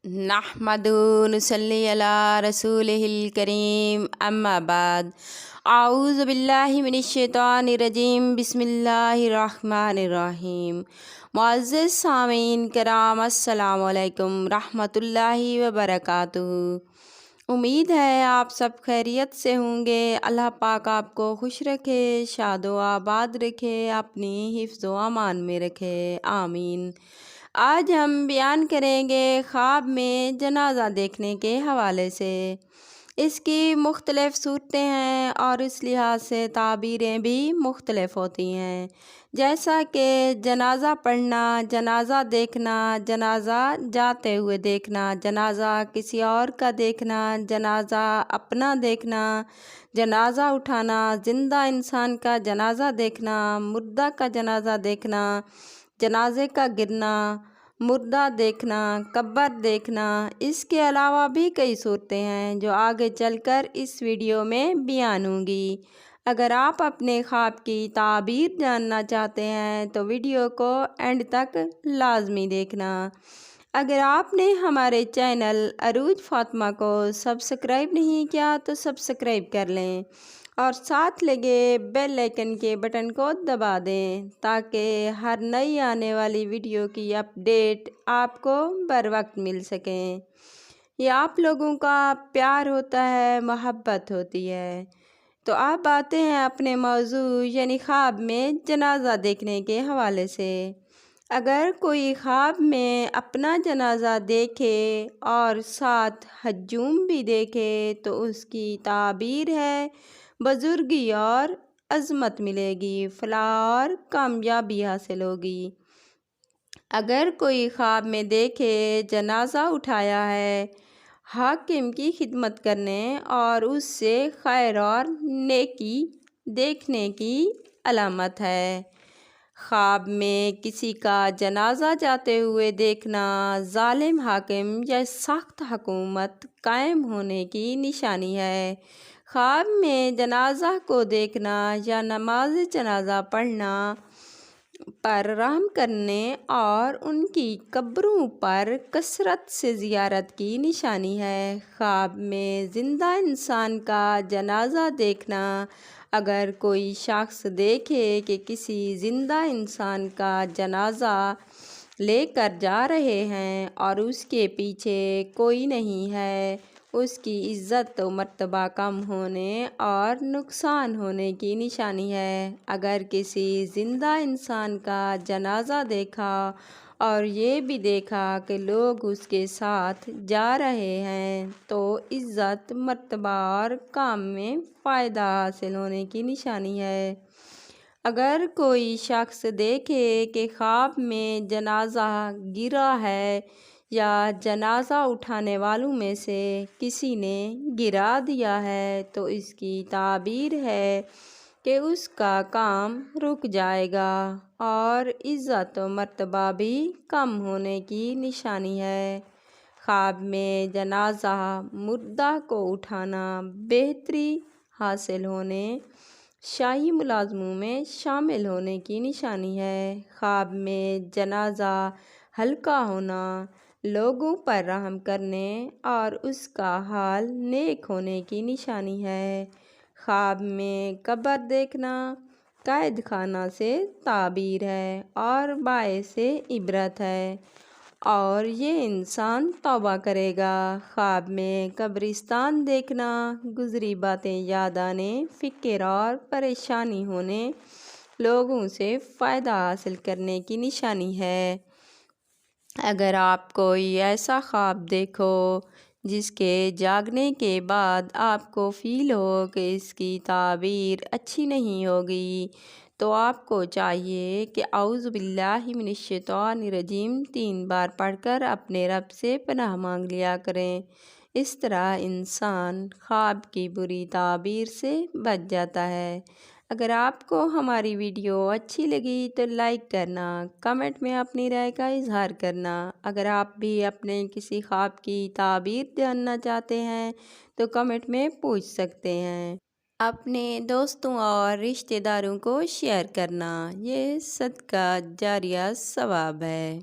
نحمدہ نصلی علی رسولہ الکریم اما بعد اعوذ باللہ من الشیطان الرجیم بسم اللہ الرحمن الرحیم۔ معزز سامعین کرام، السلام علیکم رحمۃ اللہ وبرکاتہ۔ امید ہے آپ سب خیریت سے ہوں گے۔ اللہ پاک آپ کو خوش رکھے، شاد و آباد رکھے، اپنی حفظ و امان میں رکھے، آمین۔ آج ہم بیان کریں گے خواب میں جنازہ دیکھنے کے حوالے سے۔ اس کی مختلف صورتیں ہیں اور اس لحاظ سے تعبیریں بھی مختلف ہوتی ہیں، جیسا کہ جنازہ پڑھنا، جنازہ دیکھنا، جنازہ جاتے ہوئے دیکھنا، جنازہ کسی اور کا دیکھنا، جنازہ اپنا دیکھنا، جنازہ اٹھانا، زندہ انسان کا جنازہ دیکھنا، مردہ کا جنازہ دیکھنا، جنازے کا گرنا، مردہ دیکھنا، قبر دیکھنا۔ اس کے علاوہ بھی کئی صورتیں ہیں جو آگے چل کر اس ویڈیو میں بیان ہوں گی۔ اگر آپ اپنے خواب کی تعبیر جاننا چاہتے ہیں تو ویڈیو کو اینڈ تک لازمی دیکھنا۔ اگر آپ نے ہمارے چینل عروج فاطمہ کو سبسکرائب نہیں کیا تو سبسکرائب کر لیں اور ساتھ لگے بیل آئیکن کے بٹن کو دبا دیں تاکہ ہر نئی آنے والی ویڈیو کی اپڈیٹ آپ کو بر وقت مل سکیں۔ یہ آپ لوگوں کا پیار ہوتا ہے، محبت ہوتی ہے۔ تو آپ آتے ہیں اپنے موضوع یعنی خواب میں جنازہ دیکھنے کے حوالے سے۔ اگر کوئی خواب میں اپنا جنازہ دیکھے اور ساتھ ہجوم بھی دیکھے تو اس کی تعبیر ہے بزرگی اور عظمت ملے گی، فلاح اور کامیابی حاصل ہوگی۔ اگر کوئی خواب میں دیکھے جنازہ اٹھایا ہے، حاکم کی خدمت کرنے اور اس سے خیر اور نیکی دیکھنے کی علامت ہے۔ خواب میں کسی کا جنازہ جاتے ہوئے دیکھنا ظالم حاکم یا سخت حکومت قائم ہونے کی نشانی ہے۔ خواب میں جنازہ کو دیکھنا یا نماز جنازہ پڑھنا پر رحم کرنے اور ان کی قبروں پر کثرت سے زیارت کی نشانی ہے۔ خواب میں زندہ انسان کا جنازہ دیکھنا، اگر کوئی شخص دیکھے کہ کسی زندہ انسان کا جنازہ لے کر جا رہے ہیں اور اس کے پیچھے کوئی نہیں ہے، اس کی عزت و مرتبہ کم ہونے اور نقصان ہونے کی نشانی ہے۔ اگر کسی زندہ انسان کا جنازہ دیکھا اور یہ بھی دیکھا کہ لوگ اس کے ساتھ جا رہے ہیں تو عزت، مرتبہ اور کام میں فائدہ حاصل ہونے کی نشانی ہے۔ اگر کوئی شخص دیکھے کہ خواب میں جنازہ گرا ہے یا جنازہ اٹھانے والوں میں سے کسی نے گرا دیا ہے تو اس کی تعبیر ہے کہ اس کا کام رک جائے گا اور عزت و مرتبہ بھی کم ہونے کی نشانی ہے۔ خواب میں جنازہ مردہ کو اٹھانا بہتری حاصل ہونے، شاہی ملازموں میں شامل ہونے کی نشانی ہے۔ خواب میں جنازہ ہلکا ہونا، لوگوں پر رحم کرنے اور اس کا حال نیک ہونے کی نشانی ہے۔ خواب میں قبر دیکھنا قید خانہ سے تعبیر ہے اور باعث عبرت ہے اور یہ انسان توبہ کرے گا۔ خواب میں قبرستان دیکھنا گزری باتیں یاد آنے، فکر اور پریشانی ہونے، لوگوں سے فائدہ حاصل کرنے کی نشانی ہے۔ اگر آپ کوئی ایسا خواب دیکھو جس کے جاگنے کے بعد آپ کو فیل ہو کہ اس کی تعبیر اچھی نہیں ہوگی تو آپ کو چاہیے کہ اعوذ باللہ من الشیطان الرجیم 3 بار پڑھ کر اپنے رب سے پناہ مانگ لیا کریں۔ اس طرح انسان خواب کی بری تعبیر سے بچ جاتا ہے۔ اگر آپ کو ہماری ویڈیو اچھی لگی تو لائک کرنا، کمنٹ میں اپنی رائے کا اظہار کرنا۔ اگر آپ بھی اپنے کسی خواب کی تعبیر جاننا چاہتے ہیں تو کمنٹ میں پوچھ سکتے ہیں۔ اپنے دوستوں اور رشتہ داروں کو شیئر کرنا، یہ صدقہ جاریہ ثواب ہے۔